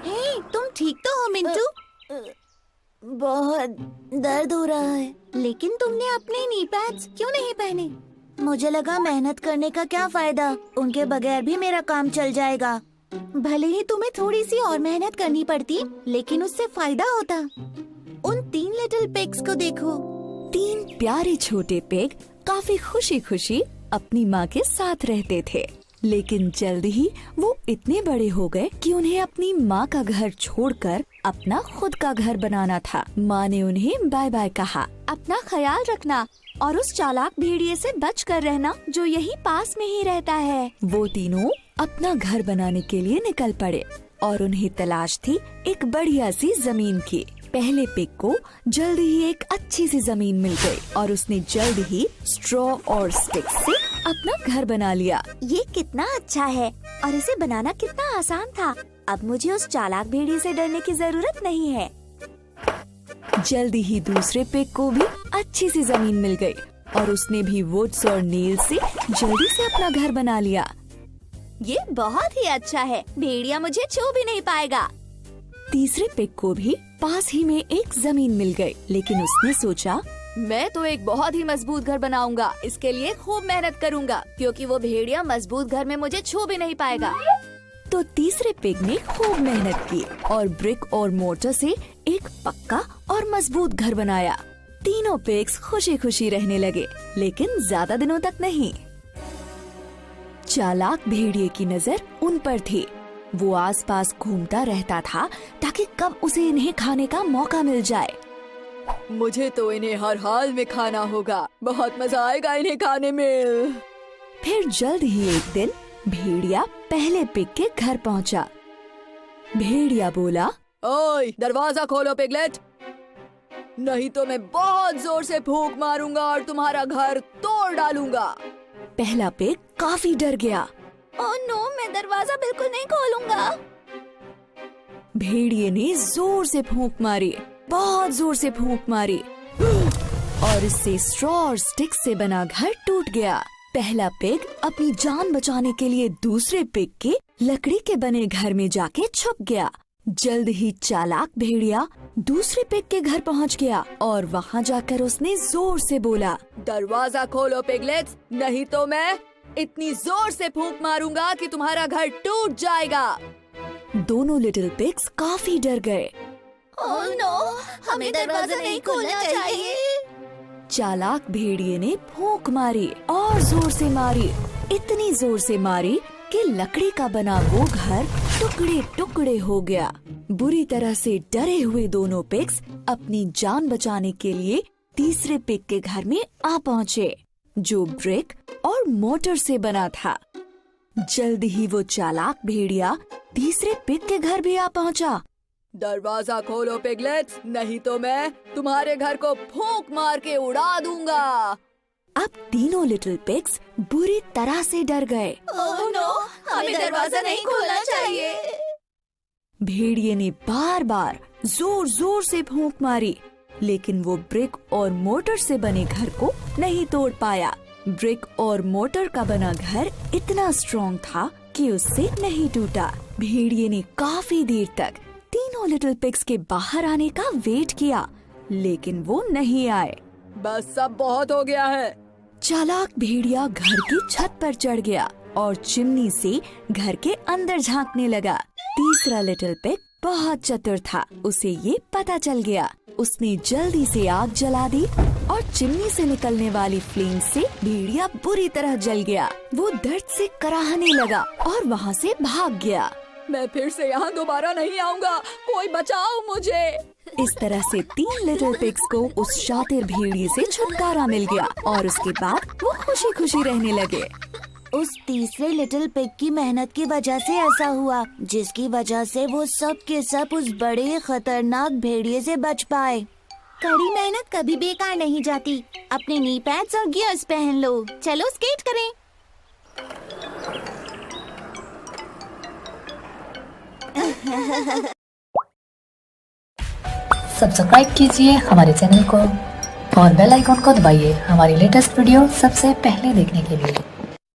हे, तुम ठीक तो हो मिंटू? बहुत दर्द हो रहा है। लेकिन तुमने अपने नी पैड्स क्यों नहीं पहने? मुझे लगा मेहनत करने का क्या फायदा, उनके बगैर भी मेरा काम चल जाएगा। भले ही तुम्हें थोड़ी सी और मेहनत करनी पड़ती, लेकिन उससे फायदा होता। उन 3 लिटिल पिग्स को देखो। 3 प्यारे छोटे पिग काफी खुशी खुशी अपनी माँ के साथ रहते थे। लेकिन जल्द ही वो इतने बड़े हो गए कि उन्हें अपनी माँ का घर छोड़कर अपना खुद का घर बनाना था। माँ ने उन्हें बाय बाय कहा। अपना ख्याल रखना और उस चालाक भेड़िए से बच कर रहना जो यहीं पास में ही रहता है। वो तीनों अपना घर बनाने के लिए निकल पड़े और उन्हें तलाश थी एक बढ़िया सी जमीन की। पहले पिग को जल्द ही एक अच्छी सी जमीन मिल गई और उसने जल्द ही स्ट्रॉ और स्टिक से अपना घर बना लिया। ये कितना अच्छा है और इसे बनाना कितना आसान था। अब मुझे उस चालाक भेड़िए से डरने की जरूरत नहीं है। जल्दी ही दूसरे पिग को भी अच्छी सी जमीन मिल गई और उसने भी वुड्स और नील से जल्दी से अपना घर बना लिया। ये बहुत ही अच्छा है, भेड़िया मुझे छू भी नहीं पाएगा। तीसरे पिग को भी पास ही में एक जमीन मिल गई, लेकिन उसने सोचा मैं तो एक बहुत ही मजबूत घर बनाऊंगा। इसके लिए खूब मेहनत करूंगा क्योंकि वो भेड़िया मजबूत घर में मुझे छू भी नहीं पाएगा। तो तीसरे पिग ने खूब मेहनत की और ब्रिक और मोर्टर से एक पक्का और मजबूत घर बनाया। तीनों पिग्स खुशी खुशी रहने लगे, लेकिन ज्यादा दिनों तक नहीं। चालाक भेड़िए की नजर उन पर थी। वो आसपास घूमता रहता था ताकि कब उसे इन्हें खाने का मौका मिल जाए। मुझे तो इन्हें हर हाल में खाना होगा, बहुत मजा आएगा इन्हें खाने में। फिर जल्द ही एक दिन भेड़िया पहले पिग के घर पहुंचा। भेड़िया बोला, ओए दरवाजा खोलो पिगलेट, नहीं तो मैं बहुत जोर से फूंक मारूंगा और तुम्हारा घर तोड़ डालूंगा। पहला पिग काफी डर गया। ओह नो, मैं दरवाजा बिल्कुल नहीं खोलूंगा। भेड़िए ने जोर से फूंक मारी, बहुत जोर से फूंक मारी और इससे स्ट्रॉ और स्टिक से बना घर टूट गया। पहला पिग अपनी जान बचाने के लिए दूसरे पिग के लकड़ी के बने घर में जाके छुप गया। जल्द ही चालाक भेड़िया दूसरे पिग के घर पहुंच गया और वहां जाकर उसने जोर से बोला, दरवाजा खोलो पिगलेट्स, नहीं तो मैं इतनी जोर से फूंक मारूंगा कि तुम्हारा घर टूट जाएगा। दोनों लिटिल पिग्स काफी डर गए। ओह नो, हमें दरवाजा नहीं खोलना चाहिए। चालाक भेड़िए ने फूंक मारी और जोर से मारी, इतनी जोर से मारी कि लकड़ी का बना वो घर टुकड़े टुकड़े हो गया। बुरी तरह से डरे हुए दोनों पिग्स अपनी जान बचाने के लिए तीसरे पिग के घर में आ पहुँचे, जो ब्रिक और मोटर से बना था। जल्द ही वो चालाक भेड़िया तीसरे पिग के घर भी आ पहुँचा। दरवाजा खोलो पिगलेट्स, नहीं तो मैं तुम्हारे घर को फूंक मार के उड़ा दूंगा। अब तीनों लिटिल पिग्स बुरी तरह से डर गए। ओह नो, हमें दरवाजा नहीं खोलना चाहिए। भेड़िए ने बार बार जोर जोर से फूंक मारी, लेकिन वो ब्रिक और मोटर से बने घर को नहीं तोड़ पाया। ब्रिक और मोटर का बना घर इतना स्ट्रॉन्ग था कि उससे नहीं टूटा। भेड़िए ने काफी देर तक तीनों लिटिल पिग्स के बाहर आने का वेट किया, लेकिन वो नहीं आए। बस सब बहुत हो गया है। चालाक भेड़िया घर की छत पर चढ़ गया और चिमनी से घर के अंदर झांकने लगा। तीसरा लिटिल पिग बहुत चतुर था, उसे ये पता चल गया। उसने जल्दी से आग जला दी और चिमनी से निकलने वाली फ्लेम से भेड़िया बुरी तरह जल गया। वो दर्द से कराहने लगा और वहाँ से भाग गया। मैं फिर से यहाँ दोबारा नहीं आऊँगा, कोई बचाओ मुझे। इस तरह से 3 लिटिल पिग्स को उस शातिर भेड़िए से छुटकारा मिल गया और उसके बाद वो खुशी खुशी रहने लगे। उस तीसरे लिटिल पिग की मेहनत की वजह से ऐसा हुआ, जिसकी वजह से वो सब के सब उस बड़े खतरनाक भेड़िए से बच पाए। कड़ी मेहनत कभी बेकार नहीं जाती। अपने नी पैड्स और गियर्स पहन लो, चलो स्केट करें। सब्सक्राइब कीजिए हमारे चैनल को और बेल आइकॉन को दबाइए हमारी लेटेस्ट वीडियो सबसे पहले देखने के लिए।